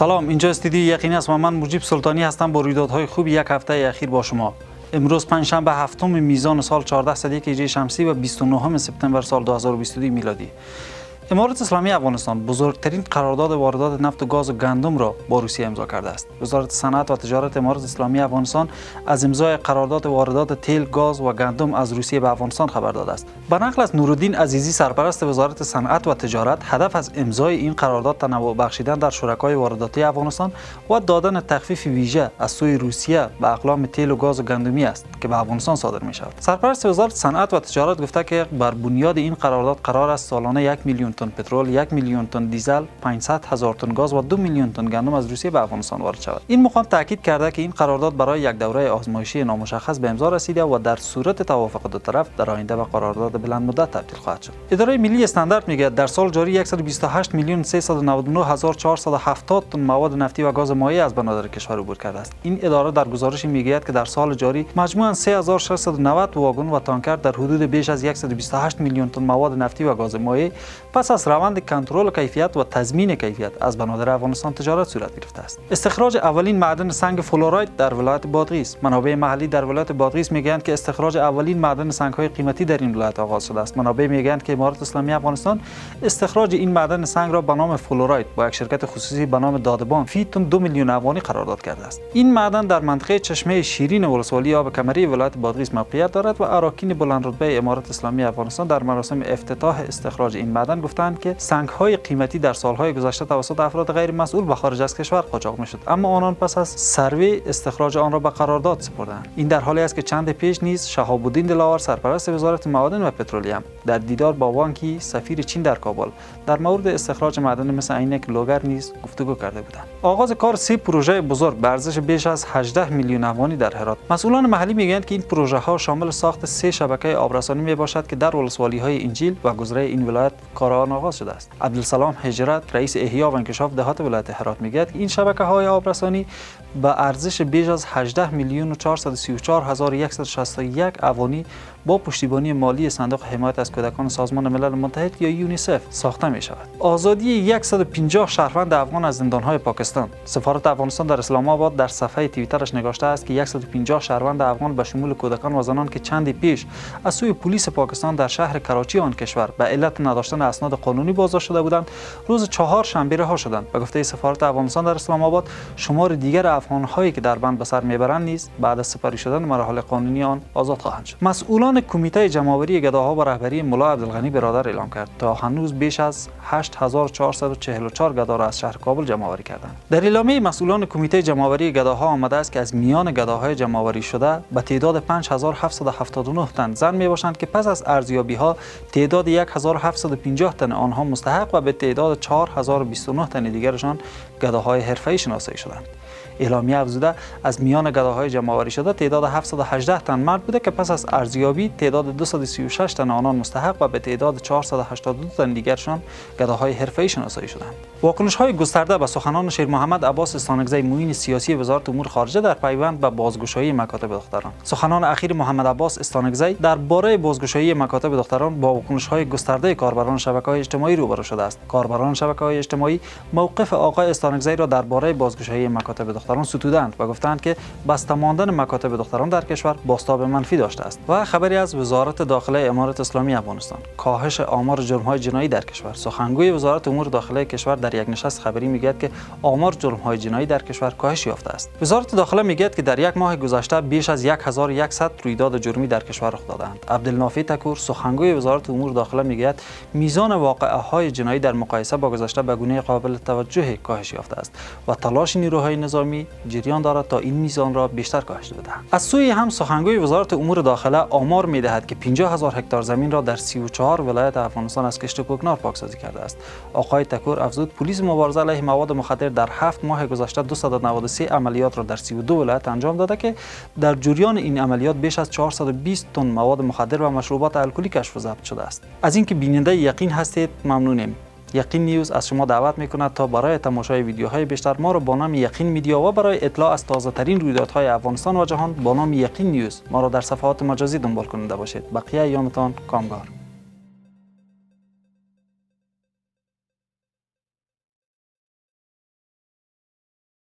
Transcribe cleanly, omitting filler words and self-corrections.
سلام، اینجا استودیوی یقین است و من مجیب سلطانی هستم با رویدادهای خوب یک هفته اخیر با شما. امروز پنجشنبه هفتم میزان سال 1401 هجری شمسی و 29 سپتامبر سال 2022 میلادی. امارات اسلامی افغانستان بزرگترین قرارداد واردات نفت و گاز و گندم را با روسیه امضا کرده است. وزارت صنعت و تجارت امارات اسلامی افغانستان از امضای قرارداد واردات تیل، گاز و گندم از روسیه به افغانستان خبر داده است. به نقل از نورالدین عزیزی سرپرست وزارت صنعت و تجارت، هدف از امضای این قرارداد تنوع بخشیدن در شرکای وارداتی افغانستان و دادن تخفیف ویژه از سوی روسیه به اقلام تیل و گاز و گندمی است که به افغانستان صادر می شود. سرپرست وزارت صنعت و تجارت گفته که بر بنیاد این قرارداد قرار است سالانه 1 میلیون تن پترول، 1 میلیون تن دیزل، 500,000 تن گاز و 2 میلیون تن گندم از روسیه به افغانستان وارد شود. این مقام تاکید کرده که این قرارداد برای یک دوره آزمایشی نامشخص به امضا رسیده و در صورت توافق دو طرف در آینده به قرارداد بلند مدت تبدیل خواهد شد. اداره ملی استاندارد میگه در سال جاری 128 میلیون 399,470 تن مواد نفتی و گاز مایع از بنادر کشور عبور کرده است. این اداره در گزارشی میگوید که در سال جاری مجموعاً 3690 واگن و تانکر در حدود بیش از 128 میلیون تن مواد نفتی و گاز مایع پس از روند کنترل کیفیت و تضمین کیفیت از بنادر افغانستان تجارت صورت گرفته است. استخراج اولین معدن سنگ فلوراید در ولایت بادغیس. منابع محلی در ولایت بادغیس میگویند که استخراج اولین معدن سنگ‌های قیمتی در این ولایت آغاز شده است. منابع میگویند که امارات اسلامی افغانستان استخراج این معدن سنگ را به نام فلوراید با یک شرکت خصوصی به نام دادبان فی تن 2 میلیون افغانی قرارداد کرده است. این معدن در منطقه چشمه شیرین ولسوالی آب کمری ولایت بادغیس موقعیت دارد و اراکین بلندرتبه امارات اسلامی افغانستان در مراسم افتتاح استخراج این معدن گفتند که سنگ‌های قیمتی در سال‌های گذشته توسط افراد غیر مسئول به خارج از کشور قاچاق می‌شد، اما آنان پس از سروی استخراج آن را به قرارداد سپردند. این در حالی است که چند پیش نیز شهاب الدین دلاور سرپرست وزارت معادن و پترولیوم در دیدار با وان کی سفیر چین در کابل در مورد استخراج معدن مثل عینک لوگر نیز گفتگو کرده بودند. آغاز کار 3 پروژه بزرگ به ارزش بیش از 18 میلیون افغانی در هرات. مسئولان محلی میگویند که این پروژه‌ها شامل ساخت 3 شبکه آبرسانی میباشد که در ولسوالی‌های انجیل و گذره این ولایت کار آن آغاز شده است. عبدالسلام هجرت رئیس احیا و انکشاف دهات ولایت هرات میگوید که این شبکه‌های آبرسانی با ارزش بیش از 18 میلیون و 434,161 افغانی با پشتیبانی مالی صندوق حمایت از کودکان سازمان ملل متحد یا یونیسف ساخته می شود. آزادی 150 شهروند افغان از زندان‌های پاکستان. سفارت افغانستان در اسلام آباد در صفحه توییترش نگاشته است که 150 شهروند افغان به شمول کودکان و زنان که چندی پیش از سوی پلیس پاکستان در شهر کراچی آن کشور به علت نداشتن اسناد قانونی بازداشت شده بودند، روز چهارشنبه رها شدند. به گفته سفارت افغانستان در اسلام آباد، شمار دیگر افغان‌هایی که در بند به سر میبرند نیز بعد از سپاری شدن مراحل قانونی آن آزاد خواهند شد. مسئولان کمیته جمع‌آوری گداها با رهبری ملا عبدالغنی برادر اعلام کرد تا هنوز بیش از 8444 گدا را از شهر کابل جمع‌آوری کردند. در اعلامیه مسئولان کمیته جمع‌آوری گداها آمده است که از میان گداهای جمع‌آوری شده به تعداد 5779 تن زن میباشند که پس از ارزیابی‌ها تعداد 1750 تن آنها مستحق و به تعداد 4029 تن دیگرشان گداهای حرفه‌ای شناسایی شدند. اعلامیه افزوده از میان گداهای جمع‌آوری شده تعداد 718 تن مرد بوده که پس از ارزیابی تعداد 236 تن آنان مستحق و به تعداد 482 تن دیگرشان گداهای حرفه‌ای شناسایی شدند. واکنش‌های گسترده به سخنان شیر محمد عباس استانکزی معین سیاسی وزارت امور خارجه در پیوند به بازگشایی مکاتب دختران. سخنان اخیر محمد عباس استانکزی درباره بازگشایی مکاتب دختران با واکنش‌های گسترده کاربران شبکه‌های اجتماعی روبرو شده است. کاربران شبکه‌های اجتماعی موقف آقای استانکزی را درباره بازگشایی مکاتب دختران ستودند و گفتند که بسته ماندن مکاتب دختران در کشور بازتاب منفی داشته است. و خبری از وزارت داخله امارات اسلامی افغانستان: کاهش آمار جرم‌های جنایی در کشور. سخنگوی وزارت امور داخله کشور در یک نشست خبری میگوید که آمار جرم‌های جنایی در کشور کاهش یافته است. وزارت داخله میگوید که در یک ماه گذشته بیش از 1100 رویداد جرمی در کشور رخ دادند. عبدالنافی تکور سخنگوی وزارت امور داخله میگوید میزان واقعه‌های جنایی در مقایسه با گذشته به گونه قابل توجه کاهش یافته است و تلاش نیروهای نظامی جریان دارد تا این میزان را بیشتر کاهش بدهد. از سوی هم سخنگوی وزارت امور داخله آمار میدهد که 50,000 هکتار زمین را در 34 ولایت افغانستان از کشت کوکنار پاکسازی کرده است. آقای تکور افزود پلیس مبارزه علیه مواد مخدر در 7 ماه گذشته 293 عملیات را در 32 ولایت انجام داده که در جریان این عملیات بیش از 420 تن مواد مخدر و مشروبات الکلی کشف و ضبط شده است. از اینکه بیننده یقین هستید ممنونیم. یقین نیوز از شما دعوت میکند تا برای تماشای ویدیوهای بیشتر ما را با نام یقین میدیا و برای اطلاع از تازه ترین رویدادهای افغانستان و جهان با نام یقین نیوز ما را در صفحات مجازی دنبال کننده باشید. بقیه ایامتان کامگار.